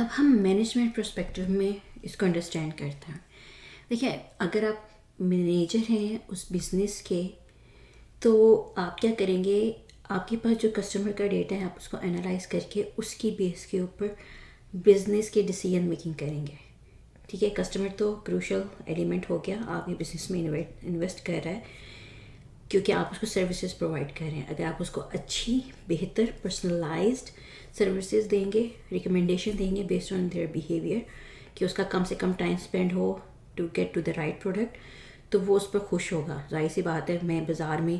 اب ہم management perspective میں اس کو انڈرسٹینڈ کرتے ہیں. دیکھیں, اگر آپ مینیجر ہیں اس بزنس کے تو آپ کیا کریں گے, آپ کے پاس جو کسٹمر کا ڈیٹا ہے آپ اس کو انالائز کر کے اس کی بیس کے اوپر بزنس کے ڈیسیژن میکنگ کریں گے. ٹھیک ہے, کسٹمر تو کروشل ایلیمنٹ ہو گیا, آپ یہ بزنس میں انویسٹ کر رہا ہے کیونکہ آپ اس کو سروسز پرووائڈ کر رہے ہیں. اگر آپ اس کو اچھی بہتر پرسنلائزڈ سروسز دیں گے, ریکمنڈیشن دیں گے بیسڈ آن دیئر بیہیویئر کہ اس کا کم سے کم ٹائم اسپینڈ ہو to get to the right product, تو وہ اس پر خوش ہوگا. ظاہر سی بات ہے, میں بازار میں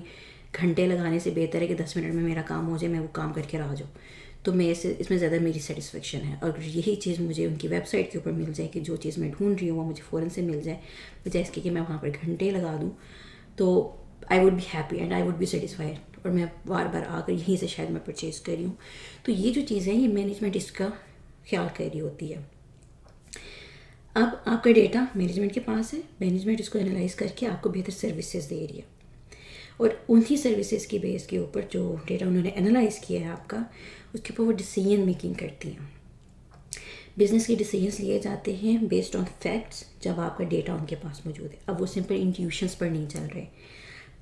گھنٹے لگانے سے بہتر ہے کہ 10 منٹ میں میرا کام ہو جائے, میں وہ کام کر کے آ جاؤں, تو میں اس میں زیادہ میری سیٹسفیکشن ہے. اور یہی چیز مجھے ان کی ویب سائٹ کے اوپر مل جائے کہ جو چیز میں ڈھونڈ رہی ہوں وہ مجھے فوراً سے مل جائے, بجائے اس کے کہ میں وہاں پر گھنٹے لگا دوں, تو I would be happy and I would be satisfied, اور میں بار بار آ کر یہیں سے شاید میں پرچیز کر رہی ہوں. تو یہ جو چیزیں ہیں یہ مینجمنٹ اس کا خیال کر رہی ہوتی ہے. اب آپ کا ڈیٹا مینجمنٹ کے پاس ہے, مینجمنٹ اس کو انالائز کر کے آپ کو بہتر سروسز دے رہی ہے, اور انہی سروسز کی بیس کے اوپر جو ڈیٹا انہوں نے انالائز کیا ہے آپ کا, اس کے اوپر وہ ڈیسیژن میکنگ کرتی ہیں. بزنس کے ڈیسیژنس لیے جاتے ہیں بیسڈ آن فیکٹس جب آپ کا ڈیٹا ان کے پاس موجود ہے. اب وہ سمپل انٹیوشنس پر نہیں چل رہے.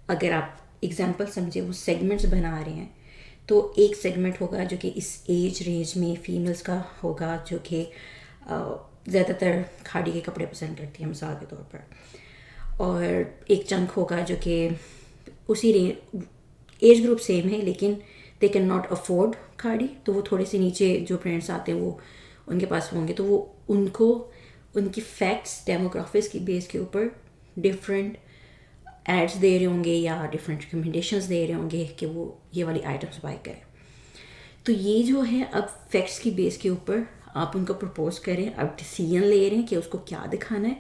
اگر آپ ایگزامپل سمجھے, وہ سیگمنٹس بنا رہے ہیں, تو ایک سیگمنٹ ہوگا جو کہ اس ایج رینج میں فیمیلز کا ہوگا جو کہ زیادہ تر کھاڑی کے کپڑے پسند کرتی ہیں مثال کے طور پر, اور ایک چنک ہوگا جو کہ اسی ایج گروپ سیم ہے لیکن دے کین ناٹ افورڈ کھاڑی, تو وہ تھوڑے سے نیچے جو برانڈس آتے ہیں وہ ان کے پاس ہوں گے, تو وہ ان کو ان کی فیکٹس ڈیموگرافکس کی بیس کے اوپر ڈفرینٹ ایڈس دے رہے ہوں گے یا ڈفرینٹ ریکمنڈیشنز دے رہے ہوں گے کہ وہ یہ والی آئٹمس بائی کریں. تو یہ جو ہے اب فیکٹس کی بیس کے اوپر آپ ان کو پرپوز کریں, اب ڈیسیژن لے رہے ہیں کہ اس کو کیا دکھانا ہے.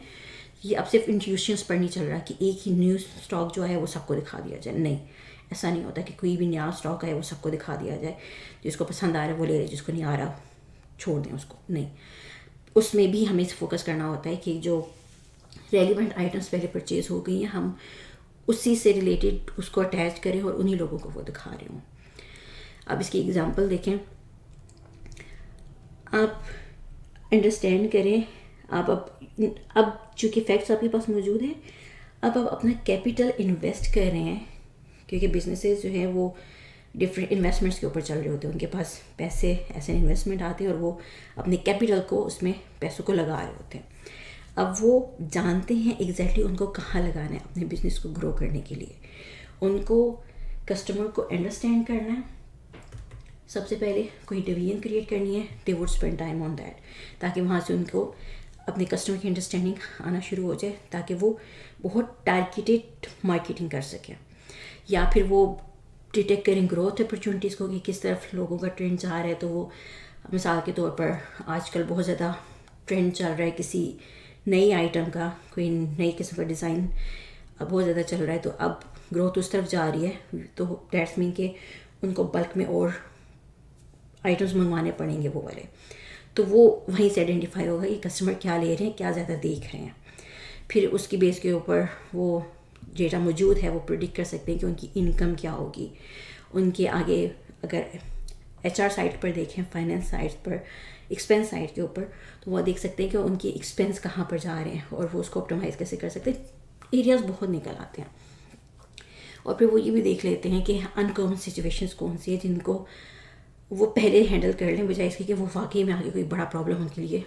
یہ اب صرف انٹیوشنس پر نہیں چل رہا کہ ایک ہی نیو اسٹاک جو ہے وہ سب کو دکھا دیا جائے. نہیں, ایسا نہیں ہوتا کہ کوئی بھی نیا اسٹاک ہے وہ سب کو دکھا دیا جائے, جس کو پسند آ رہا ہے وہ لے رہے, جس کو نہیں آ رہا چھوڑ دیں اس کو. نہیں, اس میں بھی ہمیں فوکس کرنا ہوتا ہے کہ جو ریلیونٹ آئٹمس پہلے پرچیز ہو گئی ہیں ہم اسی سے ریلیٹڈ اس کو اٹیچ کریں اور انہی لوگوں کو وہ دکھا رہے ہوں. اب اس کی ایگزامپل دیکھیں, آپ انڈرسٹینڈ کریں, آپ اب چونکہ فیکٹس آپ کے پاس موجود ہیں, اب آپ اپنا کیپیٹل انویسٹ کر رہے ہیں کیونکہ بزنسز جو ہیں وہ ڈفرینٹ انویسٹمنٹس کے اوپر چل رہے ہوتے ہیں, ان کے پاس پیسے ایسے انویسٹمنٹ آتے ہیں اور وہ اپنے کیپیٹل کو اس میں پیسوں کو لگا رہے ہوتے ہیں. اب وہ جانتے ہیں ایگزیکٹلی ان کو کہاں لگانا ہے اپنے بزنس کو گرو کرنے کے لیے. ان کو کسٹمر کو انڈرسٹینڈ کرنا ہے, سب سے پہلے کوئی ڈویژن کریٹ کرنی ہے, they would spend time on that, تاکہ وہاں سے ان کو اپنے کسٹمر کی انڈرسٹینڈنگ آنا شروع ہو جائے, تاکہ وہ بہت ٹارگیٹڈ مارکیٹنگ کر سکیں. یا پھر وہ ڈیٹیکٹ کریں گروتھ اپرچونیٹیز کو کہ کس طرف لوگوں کا ٹرینڈ جا رہا ہے. تو وہ مثال کے طور پر آج کل بہت زیادہ ٹرینڈ چل رہا ہے کسی نئی آئٹم کا, کوئی نئی قسم کا ڈیزائن بہت زیادہ چل رہا ہے, تو اب گروتھ اس طرف جا رہی ہے, تو دیٹس مین کہ ان کو بلک میں اور آئٹمس منگوانے پڑیں گے وہ والے. تو وہ وہیں سے آئیڈینٹیفائی ہوگا کہ کسٹمر کیا لے رہے ہیں, کیا زیادہ دیکھ رہے ہیں. پھر اس کی بیس کے اوپر وہ ڈیٹا موجود ہے, وہ پریڈکٹ کر سکتے ہیں کہ ان کی انکم کیا ہوگی. ان کے آگے اگر ایچ آر سائٹ پر دیکھیں, فائنینس سائٹ پر, ایکسپینس سائٹ کے اوپر, تو وہ دیکھ سکتے ہیں کہ ان کی ایکسپینس کہاں پر جا رہے ہیں اور وہ اس کو آپٹیمائز کیسے کر سکتے ہیں. ایریاز بہت نکل آتے ہیں. اور پھر وہ یہ بھی دیکھ لیتے ہیں کہ ان کامن سچویشنز کون سی ہیں جن کو وہ پہلے ہینڈل کر لیں, بجائے اس کے کہ وہ واقعی میں آگے کوئی بڑا پرابلم ان کے لیے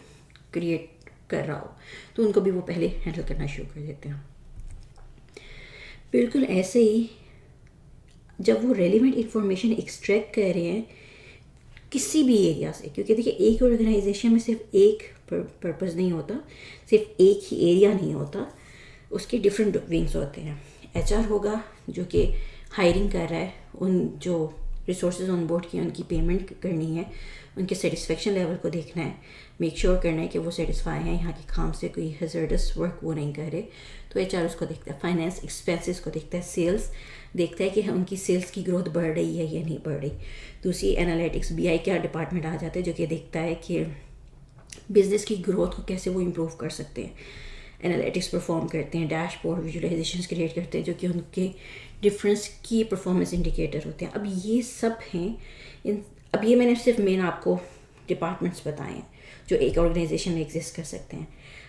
کریٹ کر رہا ہو, تو ان کو بھی وہ پہلے ہینڈل کرنا شروع کر دیتے ہیں. بالکل ایسے ہی جب وہ ریلیونٹ انفارمیشن ایکسٹریکٹ کر رہے ہیں کسی بھی ایریا سے, کیونکہ دیکھیے ایک آرگنائزیشن میں صرف ایک پرپز نہیں ہوتا, صرف ایک ہی ایریا نہیں ہوتا, اس کے ڈفرینٹ ونگس ہوتے ہیں. ایچ آر ہوگا جو کہ ہائرنگ کر رہا ہے, ان جو ریسورسز آن بورڈ کی ان کی پیمنٹ کرنی ہے, ان کے سیٹسفیکشن لیول کو دیکھنا ہے, میک شیور کرنا ہے کہ وہ سیٹسفائی ہیں, یہاں کے کام سے کوئی ہیزرڈس ورک وہ نہیں کر رہے, تو ایچ آر اس کو دیکھتا ہے. فائنینس ایکسپینسز کو دیکھتا ہے, سیلس دیکھتا ہے کہ ان کی سیلس کی گروتھ بڑھ رہی ہے یا نہیں بڑھ رہی. دوسری انالیٹکس بی آئی کا ڈپارٹمنٹ آ جاتا ہے جو کہ دیکھتا ہے کہ بزنس کی گروتھ کو کیسے وہ امپروو کر سکتے ہیں. انالیٹکس پرفارم کرتے ہیں, ڈیش بورڈ ویژولائزیشنز کریٹ کرتے ہیں جو کہ ان کے ڈفرینس کی پرفارمنس انڈیکیٹر ہوتے ہیں. اب یہ سب ہیں, اب یہ میں نے صرف مین آپ کو ڈپارٹمنٹس بتائے ہیں جو ایک آرگنائزیشن میں ایگزسٹ کر سکتے ہیں.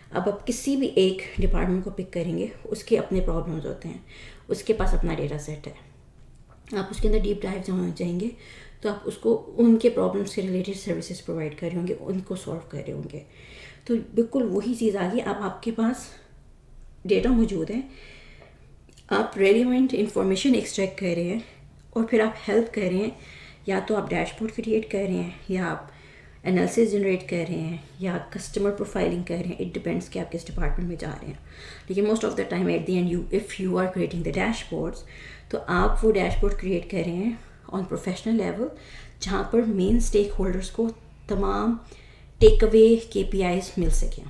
اب آپ کسی بھی ایک ڈپارٹمنٹ کو پک کریں گے, اس کے اپنے پرابلمز ہوتے ہیں, اس کے پاس اپنا ڈیٹا سیٹ ہے. آپ اس کے اندر ڈیپ ڈائیو جہاں جائیں گے تو آپ اس کو ان کے پرابلمس کے ریلیٹڈ سروسز پرووائڈ کر رہے ہوں گے, ان کو سولو کر رہے ہوں گے. تو بالکل وہی چیز آ گئی. اب آپ کے پاس ڈیٹا موجود ہے, آپ ریلیونٹ انفارمیشن ایکسٹریکٹ کر رہے ہیں اور پھر آپ ہیلپ کر رہے ہیں. یا تو آپ ڈیش بورڈ کریٹ کر رہے ہیں, یا آپ انالیسس جنریٹ کر رہے ہیں, یا کسٹمر پروفائلنگ کر رہے ہیں. اٹ ڈپینڈس کہ آپ کس ڈپارٹمنٹ میں جا رہے ہیں. لیکن most of the time at the end of you are creating the dashboards, تو آپ وہ ڈیش بورڈ کریٹ کر رہے ہیں آن پروفیشنل لیول, جہاں پر مین اسٹیک ہولڈرس کو تمام ٹیک اوے KPIs مل سکیں.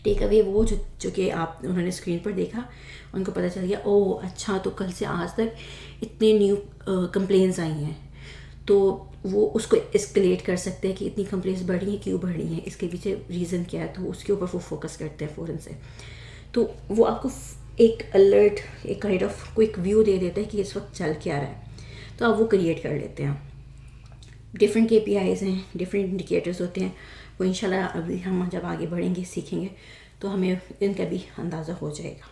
ٹیک اوے وہ جو کہ انہوں نے اسکرین پر دیکھا, ان کو پتہ چل گیا او اچھا تو کل سے آج تک اتنے نیو کمپلینس آئی ہیں, تو وہ اس کو اسکلیٹ کر سکتے ہیں کہ اتنی کمپلینس بڑھی ہیں, کیوں بڑھی ہیں, اس کے پیچھے ریزن کیا ہے, تو اس کے اوپر وہ فوکس کرتے ہیں فوراً سے. تو وہ آپ کو ایک الرٹ, ایک کائنڈ آف کوئک ویو دے دیتا ہے کہ اس وقت چل کیا رہا ہے, تو آپ وہ کریٹ کر لیتے ہیں. ڈفرینٹ KPIs ہیں, ڈفرینٹ انڈیکیٹرز ہوتے ہیں. وہ انشاءاللہ ابھی ہم جب آگے بڑھیں گے, سیکھیں گے, تو ہمیں ان کا بھی اندازہ ہو جائے گا.